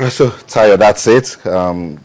So, Tayo, that's it.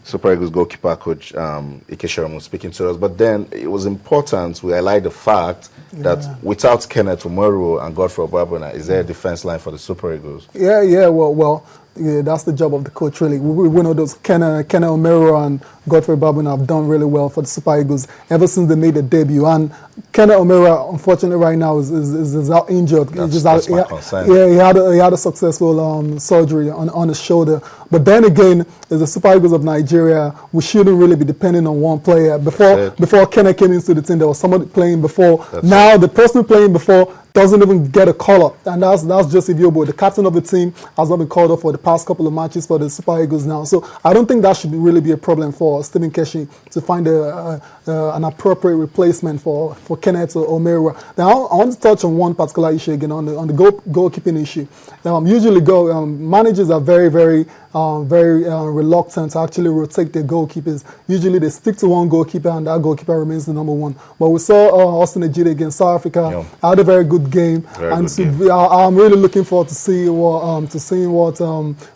Super Eagles goalkeeper coach Keshi was speaking to us. But then it was important we highlight the fact that without Kenneth Umaru and Godfrey Obabuna, is there a defense line for the Super Eagles? Yeah, that's the job of the coach, really. We know those Kenna Omero and Godfrey Babin have done really well for the Super Eagles ever since they made their debut. And Kenna Omero, unfortunately, right now is out injured. That's my concern. He had a successful surgery on his shoulder. But then again, as the Super Eagles of Nigeria, we shouldn't really be depending on one player. Before Kenna came into the team, there was somebody playing before. Now the person playing before doesn't even get a call-up, and that's Joseph Yobo. The captain of the team has not been called up for the past couple of matches for the Super Eagles now. So I don't think that should really be a problem for Stephen Keshi to find an appropriate replacement for Kenneth Omero. Now I want to touch on one particular issue again, on the goalkeeping issue. Usually managers are very reluctant to actually rotate their goalkeepers. Usually they stick to one goalkeeper and that goalkeeper remains the number one. But we saw Austin Ejide against South Africa. Had a very good game. I'm really looking forward to seeing what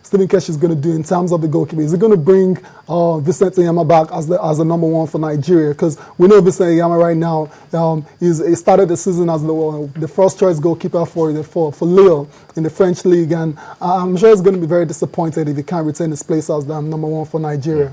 Stephen Keshi is going to do in terms of the goalkeeper. Is he going to bring Vincent Iyama back as the number one for Nigeria? Because we know Vincent Iyama right now, he started the season as the first choice goalkeeper for Lille in the French league, and I'm sure he's going to be very disappointed if he can't retain his place as the number one for Nigeria.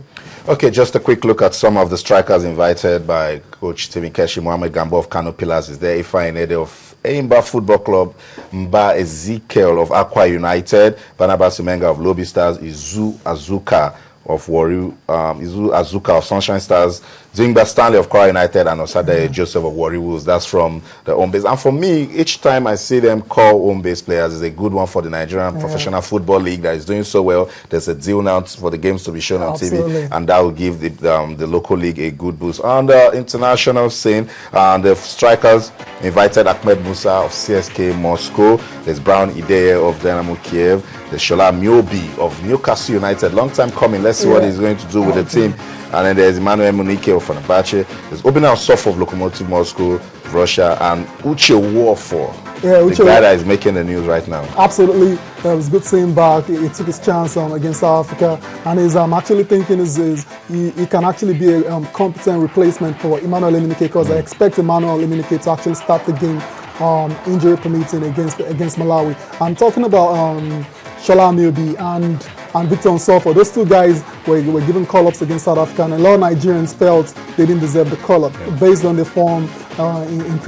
Okay, just a quick look at some of the strikers invited by Coach Stephen Keshi. Mohamed Gambo of Kano Pillars is there. Ifeanyi Nede of Eimba Football Club, Mba Ezekiel of Akwa United, Barnabas Umenga of Lobby Stars, Izu Azuka of Sunshine Stars, Zingba Stanley of Kwara United, and Osade Joseph of Warri Wolves. That's from the home base. And for me, each time I see them call home base players, is a good one for the Nigerian Professional Football League that is doing so well. There's a deal now for the games to be shown on TV, and that will give the local league a good boost. On the international scene, the strikers invited Ahmed Musa of CSK Moscow. There's Brown Ideye of Dynamo Kiev. There's Shola Miobi of Newcastle United. Long time coming. Let's see what he's going to do with the team. And then there's Emmanuel Munike of Fenerbahce. There's Obina Sof of Lokomotiv Moscow, Russia, and Uche Warfor, the guy that is making the news right now. Absolutely. It was good seeing him back. He took his chance against South Africa, and he's actually thinking he can actually be a competent replacement for Emmanuel Emenike, because I expect Emmanuel Emenike to actually start the game injury permitting against Malawi. I'm talking about Shola Miobi and Victor Nsofo. Those two guys were given call-ups against South Africa, and a lot of Nigerians felt they didn't deserve the call-up based on their form in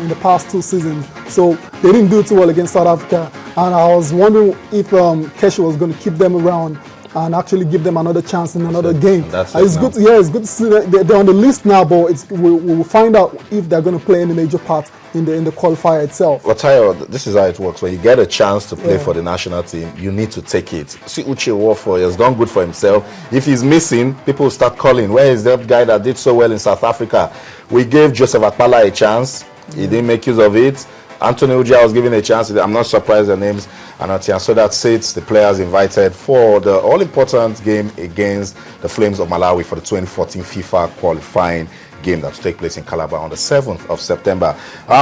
the past 2 seasons. So they didn't do too well against South Africa, and I was wondering if Keshi was going to keep them around and actually give them another chance in another game. It's good. Yeah, it's good to see that they're on the list now, but we'll find out if they're going to play any major part in the qualifier itself. Well, Tayo, this is how it works. When you get a chance to play for the national team, you need to take it. See, Uche Warfor has done good for himself. If he's missing, people start calling. Where is that guy that did so well in South Africa? We gave Joseph Akpala a chance. He didn't make use of it. Anthony Uja was given a chance. I'm not surprised the names are not here. So that's it. The players invited for the all-important game against the Flames of Malawi for the 2014 FIFA qualifying game that will take place in Calabar on the 7th of September.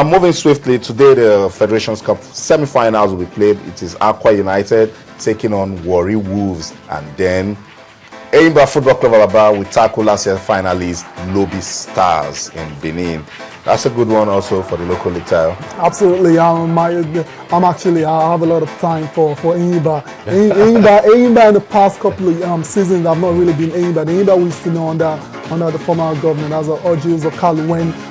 Moving swiftly, today the Federations Cup semi-finals will be played. It is Aqua United taking on Warri Wolves, and then Eimba Football Club of Aba will tackle last year's finalists Lobby Stars in Benin. That's a good one also for the local league title. Absolutely. I have a lot of time for Eimba. Eimba in the past couple of seasons have not really been Eimba. The Eimba we used to know under the former government as Ojius Okalu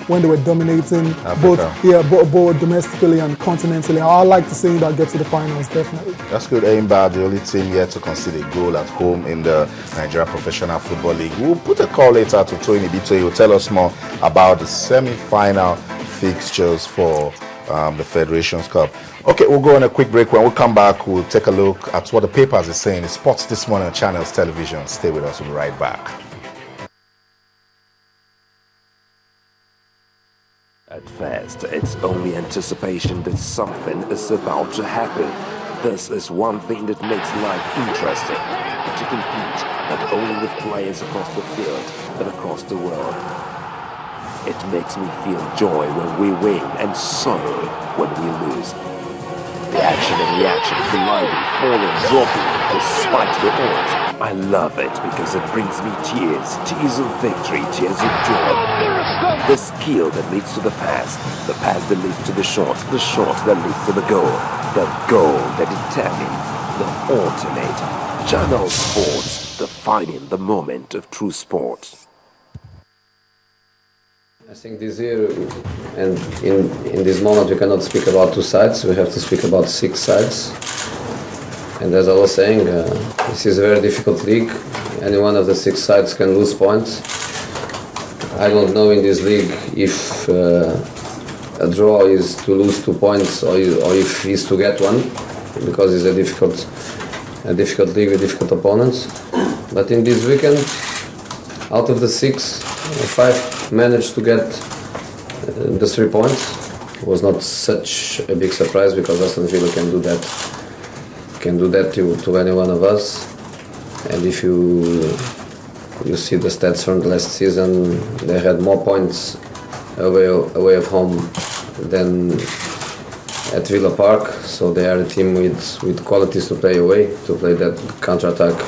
when they were dominating both domestically and continentally. I like to see Eimba get to the finals, definitely. That's good. Eimba, the only team yet to concede a goal at home in the Nigeria Professional Football League. We'll put a call later to Tony Bito. He will tell us more about the semi-final fixtures for the Federations Cup. Okay, we'll go on a quick break. When we come back, we'll take a look at what the papers are saying in sports this morning on Channels Television. Stay with us. We'll be right back. At first, it's only anticipation that something is about to happen. This is one thing that makes life interesting. To compete not only with players across the field, but across the world. It makes me feel joy when we win and sorrow when we lose. Reaction and reaction, colliding, falling, dropping, despite the odds. I love it because it brings me tears. Tears of victory, tears of joy. The skill that leads to the pass that leads to the shot that leads to the goal that determines the ultimate. Channel Sports, defining the moment of true sport. I think this year, and in this moment, we cannot speak about two sides. We have to speak about 6 sides. And as I was saying, this is a very difficult league. Any one of the 6 sides can lose points. I don't know in this league if a draw is to lose 2 points or if it's to get one, because it's a difficult league with difficult opponents. But in this weekend, out of the 6, 5 managed to get the 3 points. It was not such a big surprise because Aston Villa can do that to any one of us. And if you see the stats from the last season, they had more points away of home than at Villa Park. So they are a team with qualities to play away, to play that counter-attack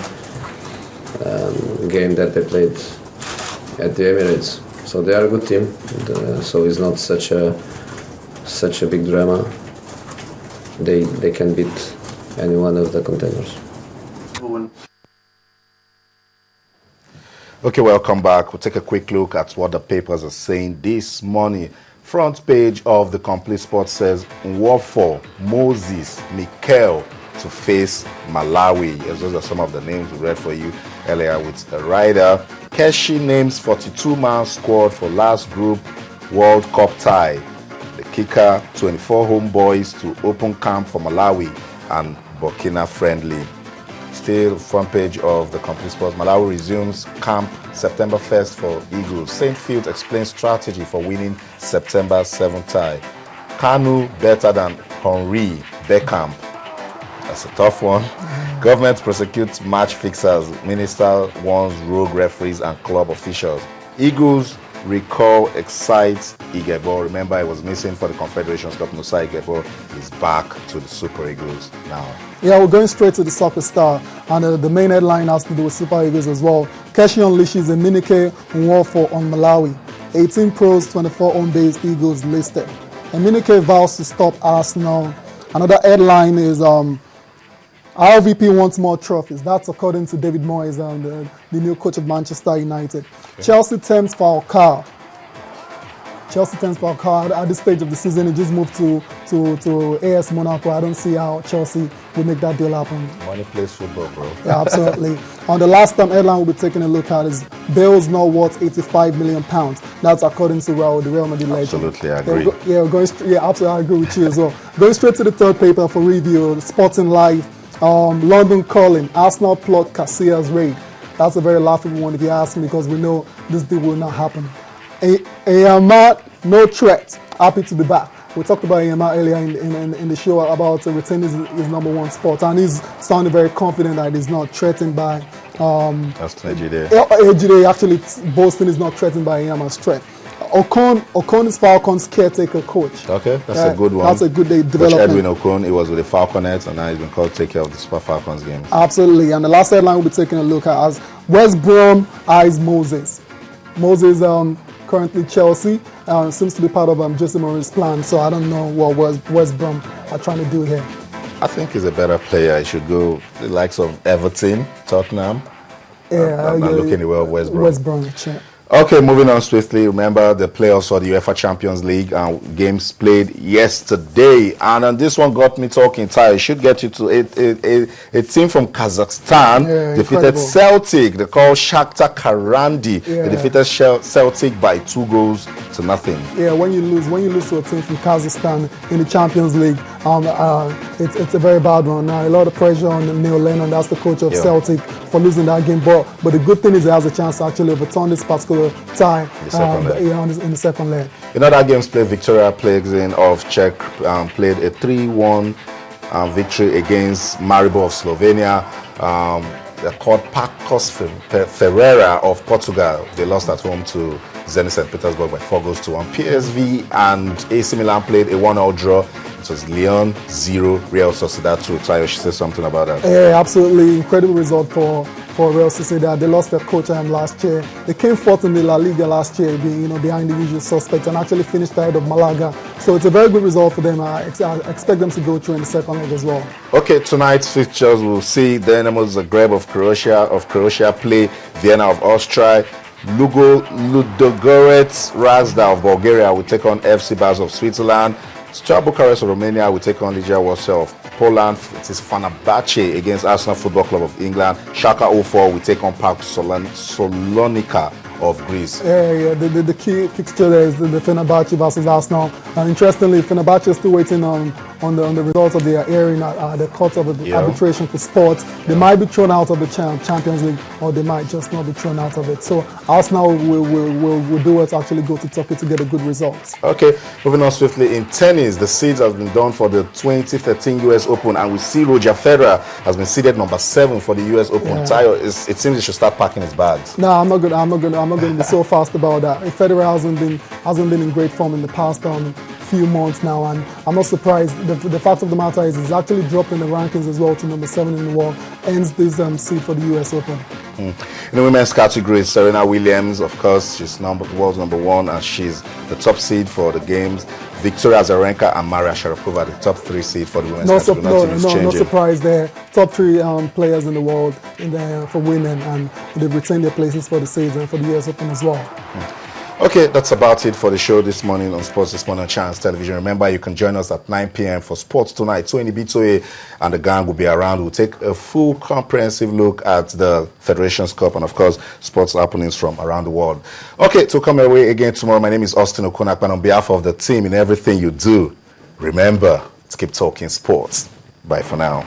game that they played at the Emirates. So they are a good team. So it's not such a big drama. They can beat any one of the contenders. Okay, welcome back. We'll take a quick look at what the papers are saying this morning. Front page of the Complete Sports says, Nwofo, Moses, Mikel to face Malawi. As those are some of the names we read for you earlier with a rider. Keshi names 42-man squad for last group World Cup tie. The kicker, 24 homeboys to open camp for Malawi and Burkina friendly. Still front page of the Complete Sports. Malawi resumes camp September 1st for Eagles. St. Fields explains strategy for winning September 7th tie. Kanu better than Henry Beckham. That's a tough one. Government prosecutes match fixers. Minister warns rogue referees and club officials. Eagles recall excites Igebo. Remember, he was missing for the Confederations Cup. Musa Igebo is back to the Super Eagles now. Yeah, we're going straight to the soccer star, and the main headline has to do with Super Eagles as well. Keshi unleashes a Emenike Nwofo on Malawi. 18 pros, 24 on-base Eagles listed. Emenike vows to stop Arsenal. Another headline is RVP wants more trophies. That's according to David Moyes, the new coach of Manchester United. Okay. Chelsea tempts Falcao. At this stage of the season, he just moved to AS Monaco. I don't see how Chelsea will make that deal happen. Money plays football, bro. Yeah, absolutely. On the last headline we'll be taking a look at is Bale's now worth £85 million. That's according to Raul, the Real Madrid legend. Absolutely, I agree. Absolutely, I agree with you as well. Going straight to the third paper for review, Sporting Live. London calling, Arsenal plot Casillas raid. That's a very laughable one if you ask me, because we know this deal will not happen. Ayama, no threat, happy to be back. We talked about Ayama earlier in the show about retaining his number 1 spot, and he's sounding very confident that he's not threatened by Ejide actually boasting he's not threatened by Ayama's threat. Ocon is Falcons' caretaker coach. Okay, that's a good one. That's a good development. Coach Edwin Ocon, he was with the Falconets, and now he's been called to take care of the Super Falcons games. Absolutely, and the last headline we'll be taking a look at as West Brom eyes Moses. Moses currently Chelsea, seems to be part of Jose Mourinho's plan, so I don't know what West Brom are trying to do here. I think he's a better player. He should go the likes of Everton, Tottenham. Yeah, I'm looking at the way of West Brom. West Brom, yeah. Okay, moving on swiftly. Remember the playoffs for the UEFA Champions League games played yesterday, and on this one got me talking. Ty, should get you to a team from Kazakhstan defeated incredible. Celtic. They call Shakhtar Karandi. They defeated Celtic by 2-0. Yeah, when you lose to a team from Kazakhstan in the Champions League, it's a very bad one. Now a lot of pressure on Neil Lennon, that's the coach of Celtic, for losing that game. But the good thing is he has a chance to actually overturn this particular tie in the second leg. In other games played, Victoria Plzeň of Czech played a 3-1 victory against Maribor of Slovenia. They're called Pacos Ferreira of Portugal. They lost at home to Zenit St. Petersburg by 4-1. PSV and AC Milan played a 1-0 draw. It was Lyon 0, Real Sociedad 2. Tayo, she said something about that. Yeah, absolutely incredible result for Real Sociedad. They lost their coach last year. They came fourth in the La Liga last year, being behind the usual suspects, and actually finished ahead of Malaga. So it's a very good result for them. I expect them to go through in the second leg as well. Okay, tonight's fixtures we'll see Dynamo Zagreb of Croatia play Vienna of Austria. Ludogorets Razda of Bulgaria will take on FC Baz of Switzerland. Steaua Bucharest of Romania will take on Legia Warsaw of Poland. It is Fenerbahce against Arsenal Football Club of England. Schalke 04 will take on PAOK Salonika of Greece. Yeah. The key fixture there is the Fenerbahce versus Arsenal. Interestingly, Fenerbahce is still waiting on the results of their hearing at the Court of Arbitration for Sports. They might be thrown out of the Champions League, or they might just not be thrown out of it. So Arsenal will do it to actually go to Turkey to get a good result. Okay, moving on swiftly in tennis, the seeds have been done for the 2013 US Open, and we see Roger Federer has been seeded number 7 for the US Open. Yeah. Tayo, it seems he should start packing his bags. No, I'm not going to be so fast about that. Federer hasn't been in great form in the past few months now, and I'm not surprised. The fact of the matter is he's actually dropped in the rankings as well to number 7 in the world, ends this seed for the US Open. In the women's category, Serena Williams, of course, she's world's number 1, and she's the top seed for the games. Victoria Azarenka and Maria Sharapova, the top 3 seed for the women's category. No surprise there. Top 3 players in the world for women, and they've retained their places for the season for the US Open as well. Okay, that's about it for the show this morning on Sports This Morning on Chance Television. Remember, you can join us at 9 p.m. for Sports Tonight. Tony Bitoye and the gang will be around. We'll take a full comprehensive look at the Federations Cup and, of course, sports happenings from around the world. Okay, to come away again tomorrow, my name is Austin Okunakpan. On behalf of the team in everything you do, remember to keep talking sports. Bye for now.